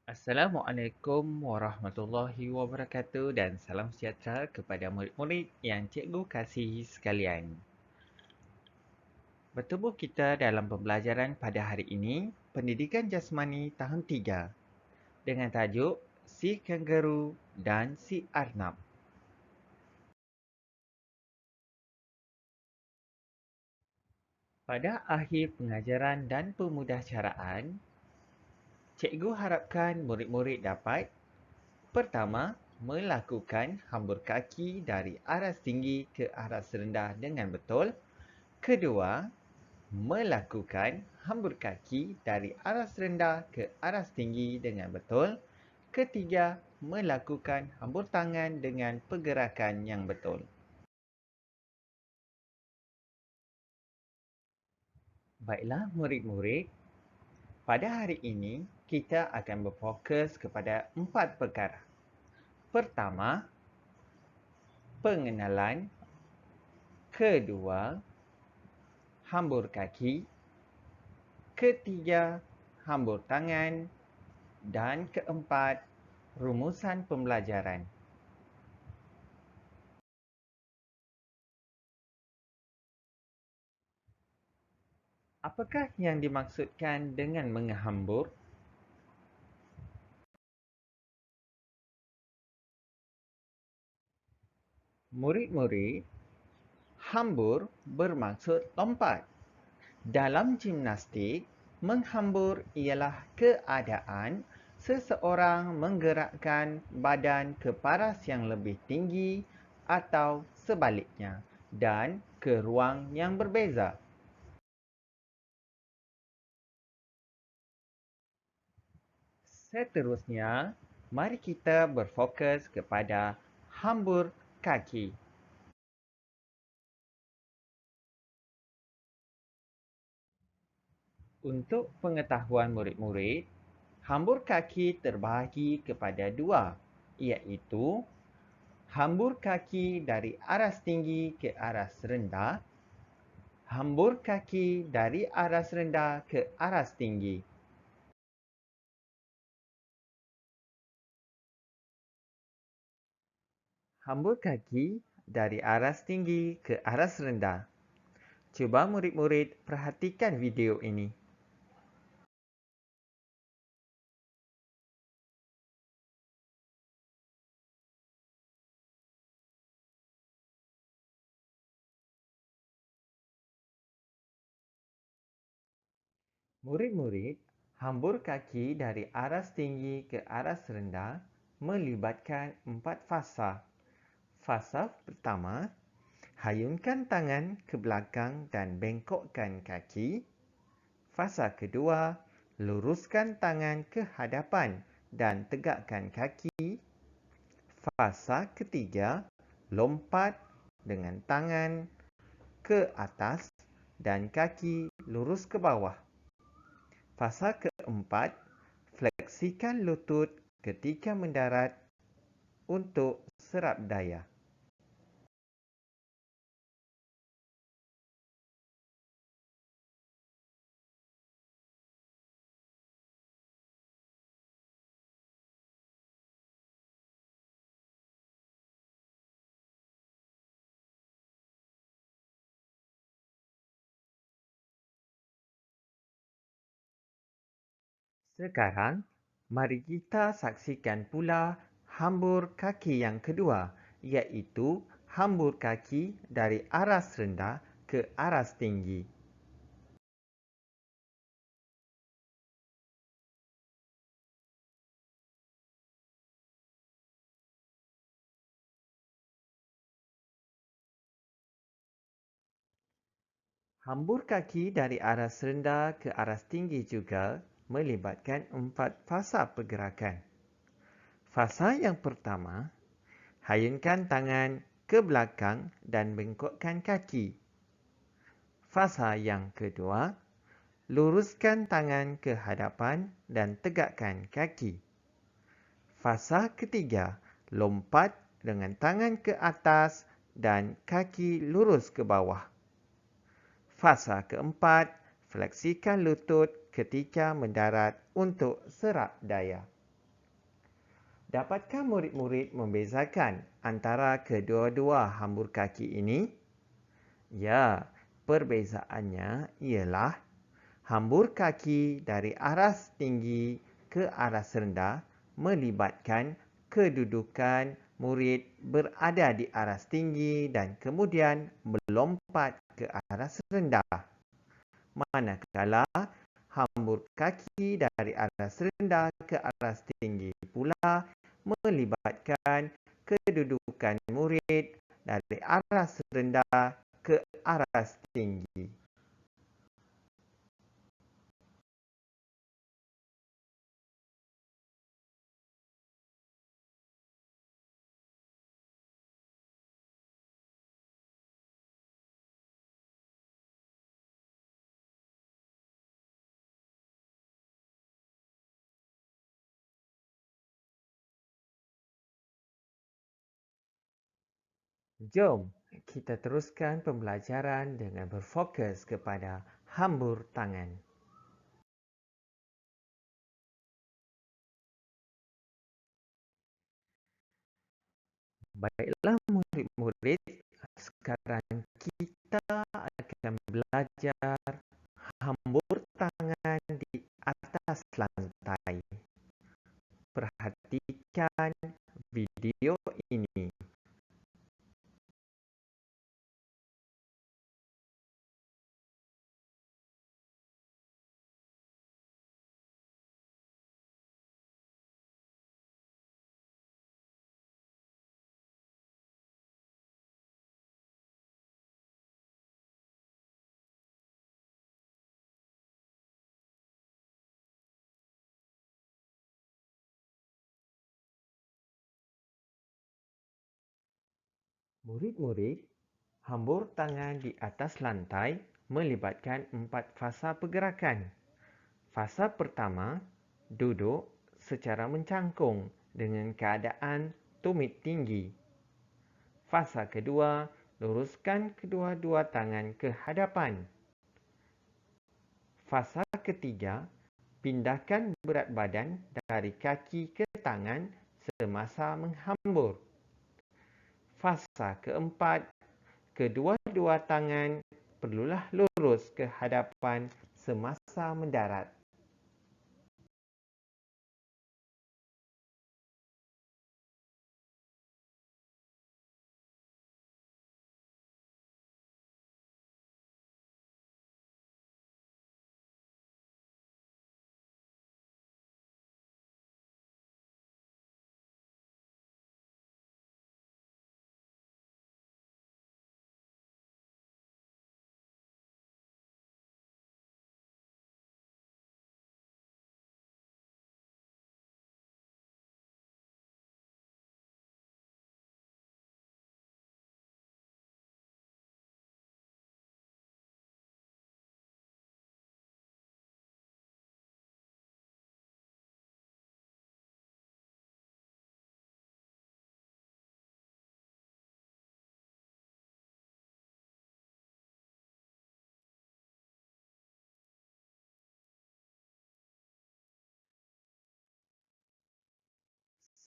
Assalamualaikum warahmatullahi wabarakatuh dan salam sejahtera kepada murid-murid yang cikgu kasihi sekalian. Bertemu kita dalam pembelajaran pada hari ini, Pendidikan Jasmani tahun 3 dengan tajuk Si Kangaroo dan Si Arnab. Pada akhir pengajaran dan pemudahcaraan, cikgu harapkan murid-murid dapat pertama, melakukan hambur kaki dari aras tinggi ke aras rendah dengan betul. Kedua, melakukan hambur kaki dari aras rendah ke aras tinggi dengan betul. Ketiga, melakukan hambur tangan dengan pergerakan yang betul. Baiklah murid-murid, pada hari ini kita akan berfokus kepada 4 perkara. Pertama, pengenalan. Kedua, hambur kaki. Ketiga, hambur tangan. Dan keempat, rumusan pembelajaran. Apakah yang dimaksudkan dengan menghambur? Murid-murid, hambur bermaksud lompat. Dalam gimnastik, menghambur ialah keadaan seseorang menggerakkan badan ke paras yang lebih tinggi atau sebaliknya dan ke ruang yang berbeza. Seterusnya, mari kita berfokus kepada hambur kaki. Untuk pengetahuan murid-murid, hambur kaki terbahagi kepada dua, iaitu hambur kaki dari aras tinggi ke aras rendah, hambur kaki dari aras rendah ke aras tinggi. Hambur kaki dari aras tinggi ke aras rendah. Cuba murid-murid perhatikan video ini. Murid-murid, hambur kaki dari aras tinggi ke aras rendah melibatkan 4 fasa. Fasa pertama, hayunkan tangan ke belakang dan bengkokkan kaki. Fasa kedua, luruskan tangan ke hadapan dan tegakkan kaki. Fasa ketiga, lompat dengan tangan ke atas dan kaki lurus ke bawah. Fasa keempat, fleksikan lutut ketika mendarat untuk serap daya. Sekarang, mari kita saksikan pula hambur kaki yang kedua, iaitu hambur kaki dari aras rendah ke aras tinggi. Hambur kaki dari aras rendah ke aras tinggi juga melibatkan 4 fasa pergerakan. Fasa yang pertama, hayunkan tangan ke belakang dan bengkokkan kaki. Fasa yang kedua, luruskan tangan ke hadapan dan tegakkan kaki. Fasa ketiga, lompat dengan tangan ke atas dan kaki lurus ke bawah. Fasa keempat, fleksikan lutut ketika mendarat untuk serap daya. Dapatkah murid-murid membezakan antara kedua-dua hambur kaki ini? Ya, perbezaannya ialah hambur kaki dari aras tinggi ke aras rendah melibatkan kedudukan murid berada di aras tinggi dan kemudian melompat ke aras rendah. Manakala hambur kaki dari aras rendah ke aras tinggi pula melibatkan kedudukan murid dari aras rendah ke aras tinggi. Jom kita teruskan pembelajaran dengan berfokus kepada hambur tangan. Baiklah murid-murid, sekarang kita akan belajar hambur tangan di atas lantai. Perhatikan video ini. Murid-murid, hambur tangan di atas lantai melibatkan 4 fasa pergerakan. Fasa pertama, duduk secara mencangkung dengan keadaan tumit tinggi. Fasa kedua, luruskan kedua-dua tangan ke hadapan. Fasa ketiga, pindahkan berat badan dari kaki ke tangan semasa menghambur. Fasa keempat, kedua-dua tangan perlulah lurus ke hadapan semasa mendarat.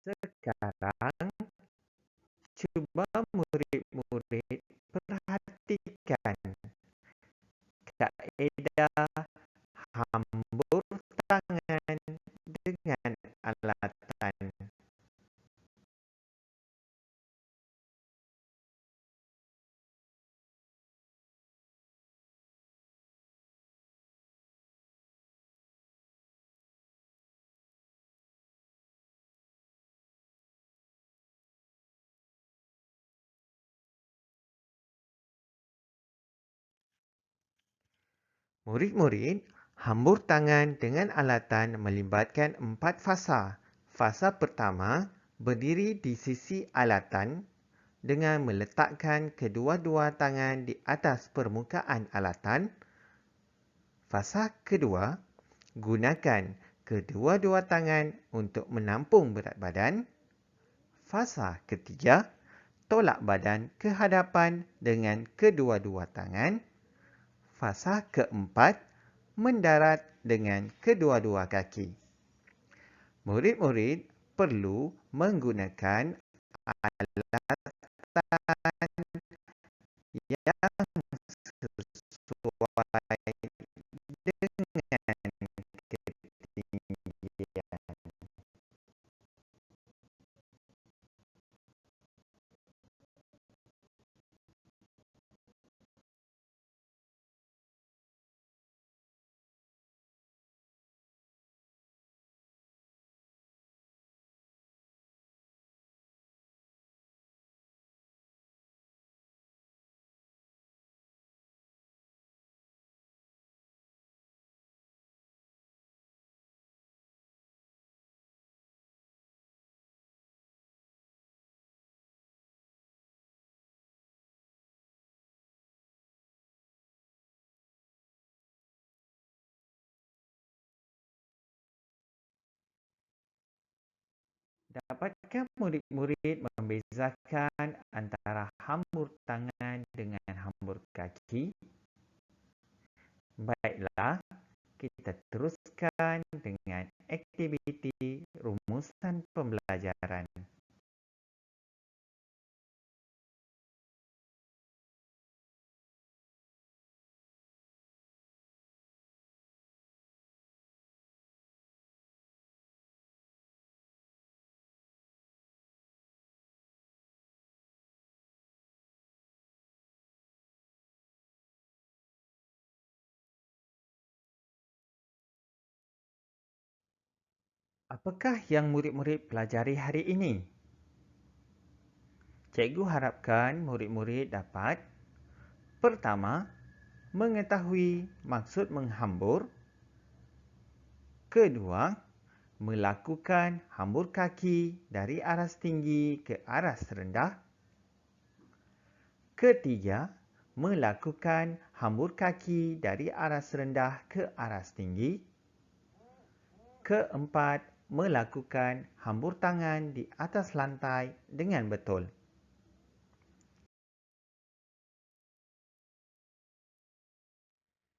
Sekarang, cuba murid-murid perhatikan kaedah hambur tangan dengan alatan. Murid-murid, hambur tangan dengan alatan melibatkan 4 fasa. Fasa pertama, berdiri di sisi alatan dengan meletakkan kedua-dua tangan di atas permukaan alatan. Fasa kedua, gunakan kedua-dua tangan untuk menampung berat badan. Fasa ketiga, tolak badan ke hadapan dengan kedua-dua tangan. Fasa keempat, mendarat dengan kedua-dua kaki. Murid-murid, perlu menggunakan alatan yang sesuai dengan ketinggian. Dapatkah murid-murid membezakan antara hambur tangan dengan hambur kaki? Baiklah, kita teruskan dengan aktiviti rumusan pembelajaran. Apakah yang murid-murid pelajari hari ini? Cikgu harapkan murid-murid dapat: pertama, mengetahui maksud menghambur. Kedua, melakukan hambur kaki dari aras tinggi ke aras rendah. Ketiga, melakukan hambur kaki dari aras rendah ke aras tinggi. Keempat, melakukan hambur tangan di atas lantai dengan betul.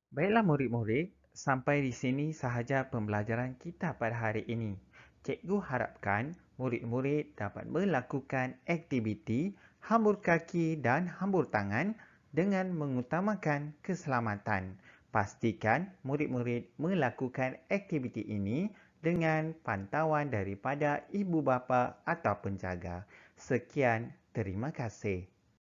Baiklah murid-murid, sampai di sini sahaja pembelajaran kita pada hari ini. Cikgu harapkan murid-murid dapat melakukan aktiviti hambur kaki dan hambur tangan dengan mengutamakan keselamatan. Pastikan murid-murid melakukan aktiviti ini dengan pantauan daripada ibu bapa atau penjaga. Sekian, terima kasih.